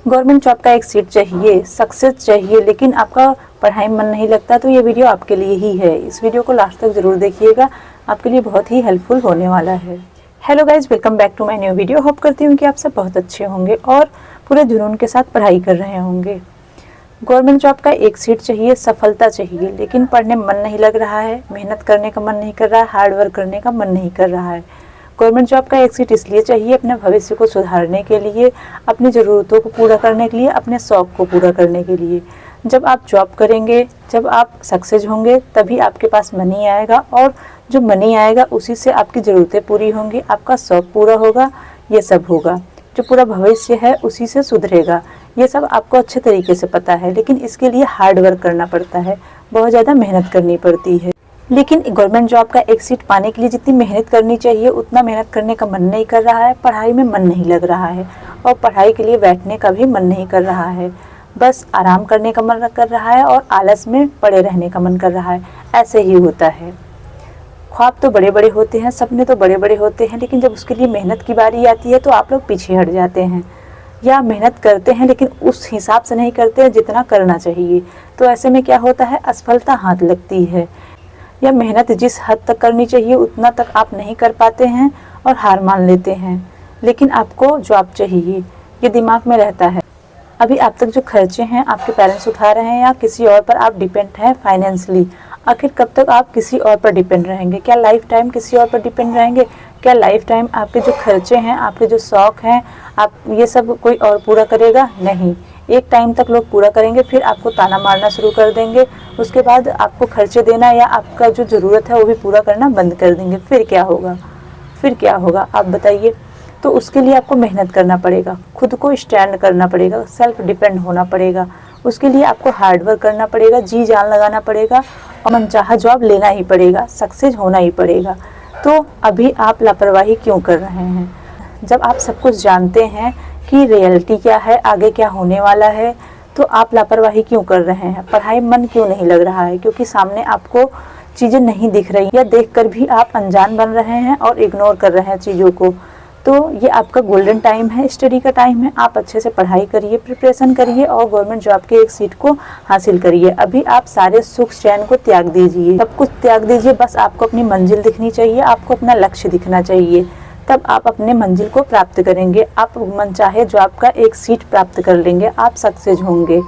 Government job का एक seat चाहिए, सक्सेस चाहिए, लेकिन आपका पढ़ाई में मन नहीं लगता, तो ये वीडियो आपके लिए ही है। इस वीडियो को लास्ट तक ज़रूर देखिएगा, आपके लिए बहुत ही हेल्पफुल होने वाला है। Hello guys, welcome back to my new video. Hope करती हूँ कि आप सब बहुत अच्छे होंगे और पूरे जुनून के साथ पढ़ाई कर रहे होंगे। गवर्नमेंट जॉब का एक सीट चाहिए, सफलता चाहिए, लेकिन पढ़ने में मन नहीं लग रहा है, मेहनत करने का मन नहीं कर रहा है, हार्ड वर्क करने का मन नहीं कर रहा है। गवर्नमेंट जॉब का एक सीट इसलिए चाहिए अपने भविष्य को सुधारने के लिए, अपनी ज़रूरतों को पूरा करने के लिए, अपने शौक़ को पूरा करने के लिए। जब आप जॉब करेंगे, जब आप सक्सेस होंगे, तभी आपके पास मनी आएगा, और जो मनी आएगा उसी से आपकी ज़रूरतें पूरी होंगी, आपका शौक़ पूरा होगा, ये सब होगा। जो पूरा भविष्य है उसी से सुधरेगा। ये सब आपको अच्छे तरीके से पता है, लेकिन इसके लिए हार्ड वर्क करना पड़ता है, बहुत ज़्यादा मेहनत करनी पड़ती है। लेकिन गवर्नमेंट जॉब का एक सीट पाने के लिए जितनी मेहनत करनी चाहिए उतना मेहनत करने का मन नहीं कर रहा है, पढ़ाई में मन नहीं लग रहा है, और पढ़ाई के लिए बैठने का भी मन नहीं कर रहा है। बस आराम करने का मन कर रहा है और आलस में पड़े रहने का मन कर रहा है। ऐसे ही होता है। ख्वाब तो बड़े बड़े होते हैं, सपने तो बड़े बड़े होते हैं, लेकिन जब उसके लिए मेहनत की बारी आती है तो आप लोग पीछे हट जाते हैं, या मेहनत करते हैं लेकिन उस हिसाब से नहीं करते हैं जितना करना चाहिए। तो ऐसे में क्या होता है, असफलता हाथ लगती है, या मेहनत जिस हद तक करनी चाहिए उतना तक आप नहीं कर पाते हैं और हार मान लेते हैं। लेकिन आपको जॉब चाहिए, ये दिमाग में रहता है। अभी आप तक जो खर्चे हैं आपके पेरेंट्स उठा रहे हैं, या किसी और पर आप डिपेंड हैं फाइनेंशियली। आखिर कब तक आप किसी और पर डिपेंड रहेंगे? क्या लाइफ टाइम किसी और पर डिपेंड रहेंगे? क्या लाइफ टाइम आपके जो खर्चे हैं, आपके जो शौक़ हैं, आप ये सब कोई और पूरा करेगा? नहीं। एक टाइम तक लोग पूरा करेंगे, फिर आपको ताना मारना शुरू कर देंगे। उसके बाद आपको खर्चे देना या आपका जो ज़रूरत है वो भी पूरा करना बंद कर देंगे। फिर क्या होगा? फिर क्या होगा आप बताइए। तो उसके लिए आपको मेहनत करना पड़ेगा, खुद को स्टैंड करना पड़ेगा, सेल्फ डिपेंड होना पड़ेगा। उसके लिए आपको हार्ड वर्क करना पड़ेगा, जी जान लगाना पड़ेगा, और मनचाहा जॉब लेना ही पड़ेगा, सक्सेस होना ही पड़ेगा। तो अभी आप लापरवाही क्यों कर रहे हैं? जब आप सब कुछ जानते हैं कि रियलिटी क्या है, आगे क्या होने वाला है, तो आप लापरवाही क्यों कर रहे हैं? पढ़ाई में मन क्यों नहीं लग रहा है? क्योंकि सामने आपको चीज़ें नहीं दिख रही, या देखकर भी आप अनजान बन रहे हैं और इग्नोर कर रहे हैं चीज़ों को। तो ये आपका गोल्डन टाइम है, स्टडी का टाइम है। आप अच्छे से पढ़ाई करिए, प्रिपरेशन करिए, और गवर्नमेंट जॉब के एक सीट को हासिल करिए। अभी आप सारे सुख चैन को त्याग दीजिए, सब कुछ त्याग दीजिए। बस आपको अपनी मंजिल दिखनी चाहिए, आपको अपना लक्ष्य दिखना चाहिए, तब आप अपने मंजिल को प्राप्त करेंगे। आप मनचाहे जॉब का एक सीट प्राप्त कर लेंगे, आप सक्सेस होंगे।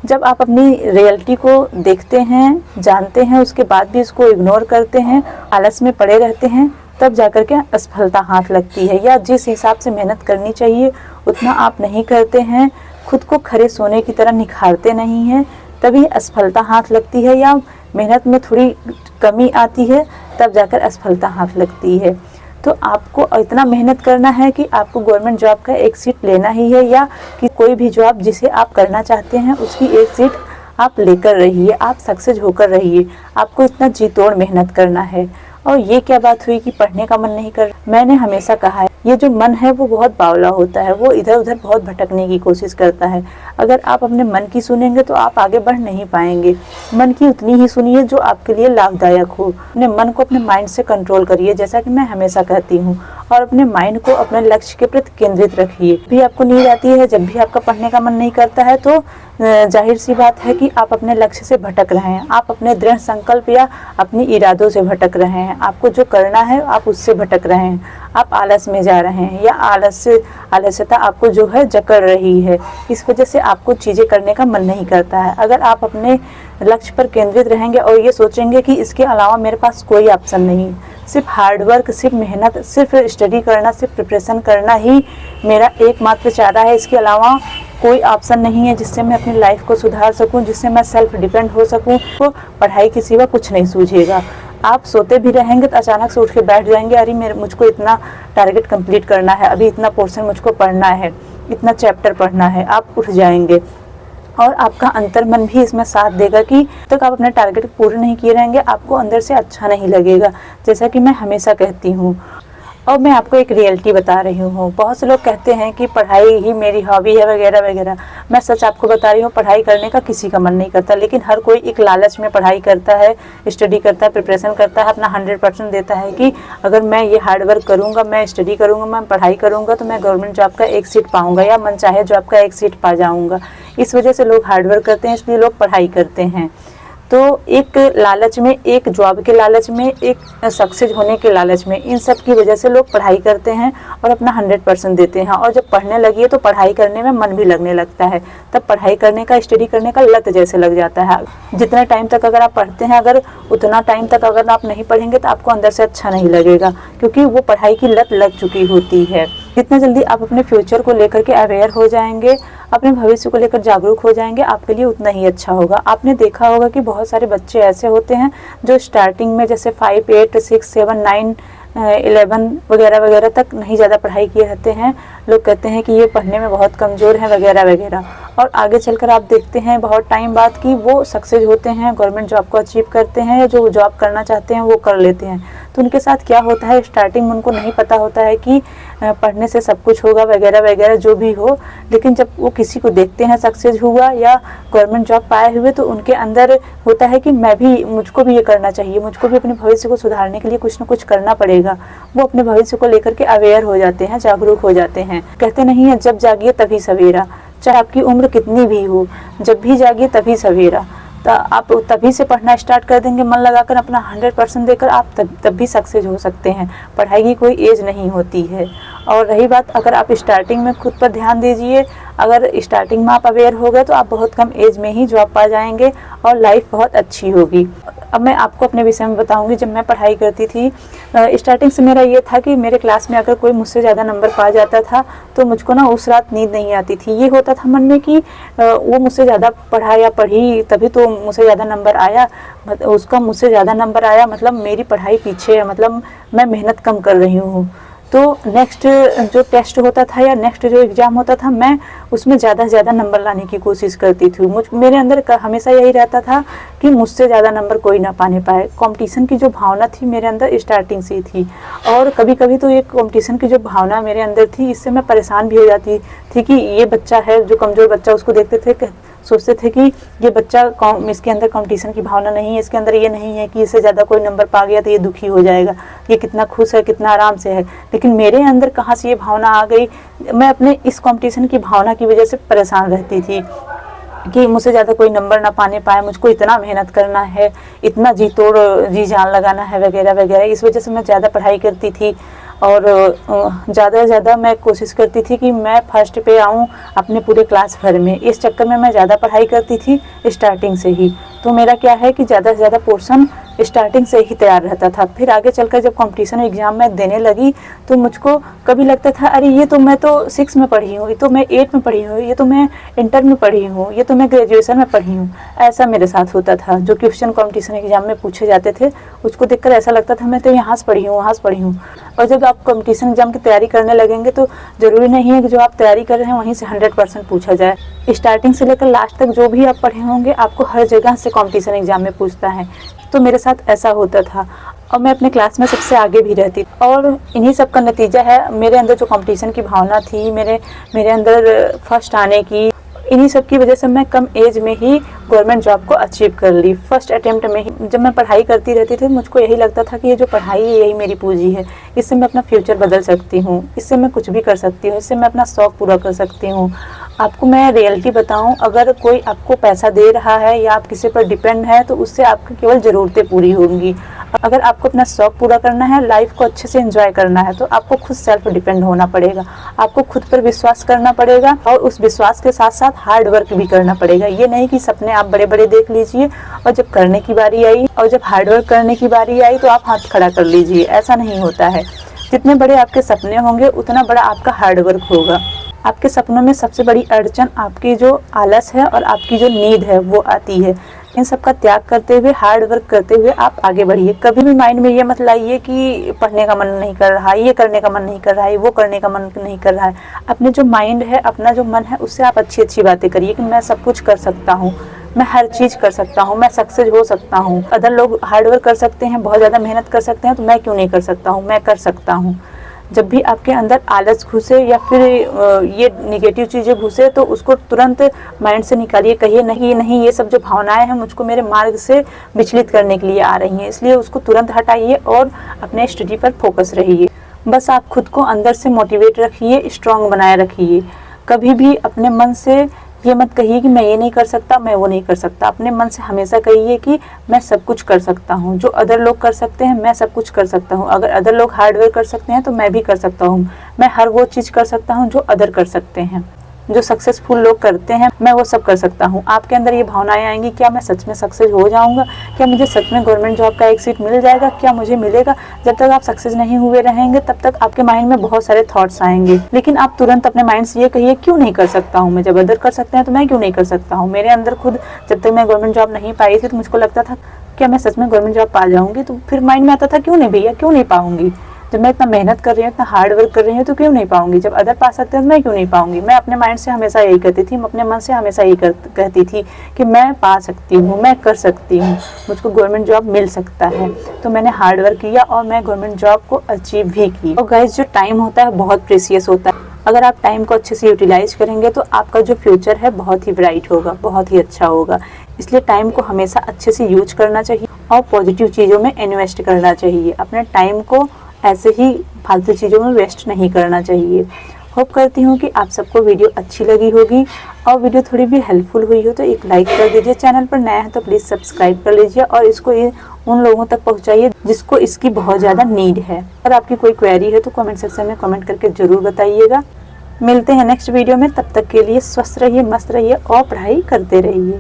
जब आप अपनी रियलिटी को देखते हैं, जानते हैं, उसके बाद भी इसको इग्नोर करते हैं, आलस में पड़े रहते हैं, तब जाकर के असफलता हाथ लगती है। या जिस हिसाब से मेहनत करनी चाहिए उतना आप नहीं करते हैं, खुद को खरे सोने की तरह निखारते नहीं हैं, तभी असफलता हाथ लगती है। या मेहनत में थोड़ी कमी आती है, तब जाकर असफलता हाथ लगती है। तो आपको इतना मेहनत करना है कि आपको गवर्नमेंट जॉब का एक सीट लेना ही है, या कि कोई भी जॉब जिसे आप करना चाहते हैं उसकी एक सीट आप लेकर रहिए, आप सक्सेस होकर रहिए। आपको इतना जी तोड़ मेहनत करना है। और ये क्या बात हुई कि पढ़ने का मन नहीं कर? मैंने हमेशा कहा है, ये जो मन है वो बहुत बावला होता है, वो इधर उधर बहुत भटकने की कोशिश करता है। अगर आप अपने मन की सुनेंगे तो आप आगे बढ़ नहीं पाएंगे। मन की उतनी ही सुनिए जो आपके लिए लाभदायक हो। अपने मन को अपने माइंड से कंट्रोल करिए, जैसा कि मैं हमेशा कहती हूँ, और अपने माइंड को अपने लक्ष्य के प्रति केंद्रित रखिए। भी आपको नींद आती है, जब भी आपका पढ़ने का मन नहीं करता है, तो जाहिर सी बात है कि आप अपने लक्ष्य से भटक रहे हैं, आप अपने दृढ़ संकल्प या अपनी इरादों से भटक रहे हैं। आपको जो करना है आप उससे भटक रहे हैं, आप आलस में जा रहे हैं, या आलस्यता आपको जो है जकड़ रही है। इस वजह से आपको चीज़ें करने का मन नहीं करता है। अगर आप अपने लक्ष्य पर केंद्रित रहेंगे और ये सोचेंगे कि इसके अलावा मेरे पास कोई ऑप्शन नहीं, सिर्फ हार्ड वर्क, सिर्फ मेहनत, सिर्फ स्टडी करना, सिर्फ प्रिपरेशन करना ही मेरा एकमात्र चारा है, इसके अलावा कोई ऑप्शन नहीं है जिससे मैं अपनी लाइफ को सुधार सकूं, जिससे मैं सेल्फ डिपेंड हो सकूं, तो पढ़ाई के सिवा कुछ नहीं सूझेगा। आप सोते भी रहेंगे तो अचानक से उठ के बैठ जाएंगे, अरे मुझको इतना टारगेट कंप्लीट करना है, अभी इतना पोर्शन मुझको पढ़ना है, इतना चैप्टर पढ़ना है। आप उठ जाएंगे, और आपका अंतर्मन भी इसमें साथ देगा कि तक आप अपने टारगेट पूरे नहीं किए रहेंगे, आपको अंदर से अच्छा नहीं लगेगा। जैसा कि मैं हमेशा कहती हूँ, और मैं आपको एक रियलिटी बता रही हूँ। बहुत से लोग कहते हैं कि पढ़ाई ही मेरी हॉबी है वगैरह वगैरह। मैं सच आपको बता रही हूँ, पढ़ाई करने का किसी का मन नहीं करता, लेकिन हर कोई एक लालच में पढ़ाई करता है, स्टडी करता है, प्रिपरेशन करता है, अपना 100% देता है कि अगर मैं ये हार्ड वर्क करूँगा, मैं स्टडी करूँगा, मैं पढ़ाई करूँगा तो मैं गवर्नमेंट जॉब का एक सीट पाऊँगा या मन चाहे जॉब का एक सीट पा जाऊँगा। इस वजह से लोग हार्ड वर्क करते हैं, इसलिए लोग पढ़ाई करते हैं। तो एक लालच में, एक जॉब के लालच में, एक सक्सेस होने के लालच में, इन सब की वजह से लोग पढ़ाई करते हैं और अपना 100% देते हैं। और जब पढ़ने लगी तो पढ़ाई करने में मन भी लगने लगता है, तब पढ़ाई करने का, स्टडी करने का लत जैसे लग जाता है। जितना टाइम तक अगर आप पढ़ते हैं, अगर उतना टाइम तक अगर आप नहीं पढ़ेंगे तो आपको अंदर से अच्छा नहीं लगेगा, क्योंकि वो पढ़ाई की लत लग चुकी होती है। जितना जल्दी आप अपने फ्यूचर को लेकर के अवेयर हो जाएंगे, अपने भविष्य को लेकर जागरूक हो जाएंगे, आपके लिए उतना ही अच्छा होगा। आपने देखा होगा कि बहुत सारे बच्चे ऐसे होते हैं जो स्टार्टिंग में जैसे 5, 8, 6, 7, 9, 11 वगैरह वगैरह तक नहीं ज़्यादा पढ़ाई किए रहते हैं। लोग कहते हैं कि ये पढ़ने में बहुत कमज़ोर है वगैरह वगैरह, और आगे चलकर आप देखते हैं बहुत टाइम बाद कि वो सक्सेस होते हैं, गवर्नमेंट जॉब को अचीव करते हैं, या जो जॉब करना चाहते हैं वो कर लेते हैं। तो उनके साथ क्या होता है, स्टार्टिंग में उनको नहीं पता होता है कि पढ़ने से सब कुछ होगा वगैरह वगैरह जो भी हो, लेकिन जब वो किसी को देखते हैं सक्सेस हुआ या गवर्नमेंट जॉब पाए हुए, तो उनके अंदर होता है कि मुझको भी ये करना चाहिए, मुझको भी अपने भविष्य को सुधारने के लिए कुछ ना कुछ करना पड़ेगा। वो अपने भविष्य को लेकर के अवेयर हो जाते हैं, जागरूक हो जाते हैं। कहते नहीं है, जब जागिए तभी सवेरा। चाहे आपकी उम्र कितनी भी हो, जब भी जागिए तभी सवेरा। तो आप तभी से पढ़ना स्टार्ट कर देंगे, मन लगाकर अपना 100% देकर, आप तब भी सक्सेस हो सकते हैं। पढ़ाई की कोई एज नहीं होती है। और रही बात, अगर आप स्टार्टिंग में खुद पर ध्यान दीजिए, अगर स्टार्टिंग में आप अवेयर हो गए तो आप बहुत कम एज में ही जॉब पा जाएंगे और लाइफ बहुत अच्छी होगी। अब मैं आपको अपने विषय में बताऊंगी। जब मैं पढ़ाई करती थी, स्टार्टिंग से मेरा ये था कि मेरे क्लास में अगर कोई मुझसे ज़्यादा नंबर पा जाता था तो मुझको ना उस रात नींद नहीं आती थी। ये होता था मन में कि वो मुझसे ज़्यादा पढ़ा या पढ़ी तभी तो मुझसे ज़्यादा नंबर आया, उसका मुझसे ज़्यादा नंबर आया मतलब मेरी पढ़ाई पीछे है, मतलब मैं मेहनत कम कर रही हूँ। तो नेक्स्ट जो टेस्ट होता था या नेक्स्ट जो एग्ज़ाम होता था, मैं उसमें ज़्यादा से ज़्यादा नंबर लाने की कोशिश करती थी। मेरे अंदर हमेशा यही रहता था कि मुझसे ज़्यादा नंबर कोई ना पाने पाए। कंपटीशन की जो भावना थी मेरे अंदर स्टार्टिंग से ही थी, और कभी कभी तो ये कंपटीशन की जो भावना मेरे अंदर थी, इससे मैं परेशान भी हो जाती थी कि ये बच्चा है जो कमज़ोर बच्चा, उसको देखते थे, सोचते थे कि ये बच्चा इसके अंदर कंपटीशन की भावना नहीं है, इसके अंदर ये नहीं है कि इससे ज़्यादा कोई नंबर पा गया तो ये दुखी हो जाएगा, ये कितना खुश है, कितना आराम से है। लेकिन मेरे अंदर कहाँ से ये भावना आ गई, मैं अपने इस कंपटीशन की भावना की वजह से परेशान रहती थी कि मुझसे ज़्यादा कोई नंबर ना पाने पाए, मुझको इतना मेहनत करना है, इतना जी तोड़ जी जान लगाना है वगैरह वगैरह। इस वजह से मैं ज़्यादा पढ़ाई करती थी और ज़्यादा से ज़्यादा मैं कोशिश करती थी कि मैं फर्स्ट पे आऊँ अपने पूरे क्लास भर में। इस चक्कर में मैं ज़्यादा पढ़ाई करती थी स्टार्टिंग से ही। तो मेरा क्या है कि ज़्यादा से ज़्यादा पोर्शन स्टार्टिंग से ही तैयार रहता था। फिर आगे चलकर जब कंपटीशन एग्ज़ाम में देने लगी तो मुझको कभी लगता था अरे ये तो मैं तो 6 में पढ़ी हूँ, ये तो मैं 8 में पढ़ी हूँ, ये तो मैं इंटर में पढ़ी हूँ, ये तो मैं ग्रेजुएशन में पढ़ी हूँ। ऐसा मेरे साथ होता था। जो क्वेश्चन कंपटीशन एग्ज़ाम में पूछे जाते थे उसको देखकर ऐसा लगता था मैं तो यहाँ से पढ़ी हूँ, वहाँ से पढ़ी हूँ। और जब आप कंपटीशन एग्ज़ाम की तैयारी करने लगेंगे तो ज़रूरी नहीं है कि जो आप तैयारी कर रहे हैं वहीं से 100% पूछा जाए। स्टार्टिंग से लेकर लास्ट तक जो भी आप पढ़े होंगे आपको हर जगह से कंपटीशन एग्ज़ाम में पूछता है। तो मेरे साथ ऐसा होता था और मैं अपने क्लास में सबसे आगे भी रहती। और इन्हीं सब का नतीजा है मेरे अंदर जो कंपटीशन की भावना थी, मेरे अंदर फर्स्ट आने की, इन्हीं सब की वजह से मैं कम एज में ही गवर्नमेंट जॉब को अचीव कर ली। फर्स्ट अटेम्प्ट में ही जब मैं पढ़ाई करती रहती थी मुझको यही लगता था कि ये जो पढ़ाई है यही मेरी पूंजी है, इससे मैं अपना फ्यूचर बदल सकती हूँ, इससे मैं कुछ भी कर सकती हूँ, इससे मैं अपना शौक़ पूरा कर सकती हूँ। आपको मैं रियलिटी बताऊं, अगर कोई आपको पैसा दे रहा है या आप किसी पर डिपेंड है तो उससे आपकी केवल ज़रूरतें पूरी होंगी। अगर आपको अपना शौक़ पूरा करना है, लाइफ को अच्छे से एंजॉय करना है, तो आपको खुद सेल्फ डिपेंड होना पड़ेगा। आपको खुद पर विश्वास करना पड़ेगा और उस विश्वास के साथ साथ हार्ड वर्क भी करना पड़ेगा। ये नहीं कि सपने आप बड़े बड़े देख लीजिए और जब करने की बारी आई और जब हार्ड वर्क करने की बारी आई तो आप हाथ खड़ा कर लीजिए। ऐसा नहीं होता है। जितने बड़े आपके सपने होंगे उतना बड़ा आपका हार्ड वर्क होगा। आपके सपनों में सबसे बड़ी अड़चन आपकी जो आलस है और आपकी जो नीड है वो आती है। इन सब का त्याग करते हुए, हार्ड वर्क करते हुए आप आगे बढ़िए। कभी भी माइंड में ये मत लाइए कि पढ़ने का मन नहीं कर रहा है, ये करने का मन नहीं कर रहा है, वो करने का मन नहीं कर रहा है। अपने जो माइंड है, अपना जो मन है, उससे आप अच्छी अच्छी बातें करिए कि मैं सब कुछ कर सकता हूँ, मैं हर चीज़ कर सकता हूँ, मैं सक्सेस हो सकता हूँ। अदर लोग हार्ड वर्क कर सकते हैं, बहुत ज़्यादा मेहनत कर सकते हैं, तो मैं क्यों नहीं कर सकता हूँ, मैं कर सकता हूँ। जब भी आपके अंदर आलस घुसे या फिर ये नेगेटिव चीज़ें घुसे तो उसको तुरंत माइंड से निकालिए। कहिए नहीं नहीं, ये सब जो भावनाएं हैं मुझको मेरे मार्ग से विचलित करने के लिए आ रही हैं, इसलिए उसको तुरंत हटाइए और अपने स्टडी पर फोकस रहिए। बस आप खुद को अंदर से मोटिवेट रखिए, स्ट्रांग बनाए रखिए। कभी भी अपने मन से ये मत कहिए कि मैं ये नहीं कर सकता, मैं वो नहीं कर सकता। अपने मन से हमेशा कहिए कि मैं सब कुछ कर सकता हूँ, जो अदर लोग कर सकते हैं मैं सब कुछ कर सकता हूँ। अगर अदर लोग हार्ड वर्क कर सकते हैं तो मैं भी कर सकता हूँ। मैं हर वो चीज़ कर सकता हूँ जो अदर कर सकते हैं, जो सक्सेसफुल लोग करते हैं मैं वो सब कर सकता हूँ। आपके अंदर ये भावनाएं आएंगी, क्या मैं सच में सक्सेस हो जाऊँगा, क्या मुझे सच में गवर्नमेंट जॉब का एक सीट मिल जाएगा, क्या मुझे मिलेगा। जब तक आप सक्सेस नहीं हुए रहेंगे तब तक आपके माइंड में बहुत सारे थॉट्स आएंगे, लेकिन आप तुरंत अपने माइंड से ये कहिए क्यों नहीं कर सकता हूँ मैं, जब अदर कर सकते हैं तो मैं क्यों नहीं कर सकता हूँ। मेरे अंदर खुद जब तक मैं गवर्नमेंट जॉब नहीं पाई थी तो मुझको लगता था क्या मैं सच में गवर्नमेंट जॉब पा जाऊँगी, तो फिर माइंड में आता था क्यों नहीं भैया, क्यों नहीं पाऊँगी। जब मैं इतना मेहनत कर रही हूँ, इतना हार्ड वर्क कर रही हूँ तो क्यों नहीं पाऊंगी। जब अदर पा सकते हैं तो मैं क्यों नहीं पाऊंगी। मैं अपने माइंड से हमेशा यही कहती थी, मैं अपने मन से हमेशा यही कहती थी कि मैं पा सकती हूँ, मैं कर सकती हूँ, मुझको गवर्नमेंट जॉब मिल सकता है। तो मैंने हार्ड वर्क किया और मैं गवर्नमेंट जॉब को अचीव भी की। और गाइस, जो टाइम होता है बहुत प्रेशियस होता है। अगर आप टाइम को अच्छे से यूटिलाइज करेंगे तो आपका जो फ्यूचर है बहुत ही ब्राइट होगा, बहुत ही अच्छा होगा। इसलिए टाइम को हमेशा अच्छे से यूज करना चाहिए और पॉजिटिव चीज़ों में इन्वेस्ट करना चाहिए। अपने टाइम को ऐसे ही फालतू चीज़ों में वेस्ट नहीं करना चाहिए। होप करती हूँ कि आप सबको वीडियो अच्छी लगी होगी और वीडियो थोड़ी भी हेल्पफुल हुई हो तो एक लाइक कर दीजिए। चैनल पर नया है तो प्लीज़ सब्सक्राइब कर लीजिए और इसको उन लोगों तक पहुँचाइए जिसको इसकी बहुत ज़्यादा नीड है। अगर आपकी कोई क्वेरी है तो कमेंट सेक्शन में कमेंट करके ज़रूर बताइएगा। मिलते हैं नेक्स्ट वीडियो में, तब तक के लिए स्वस्थ रहिए, मस्त रहिए और पढ़ाई करते रहिए।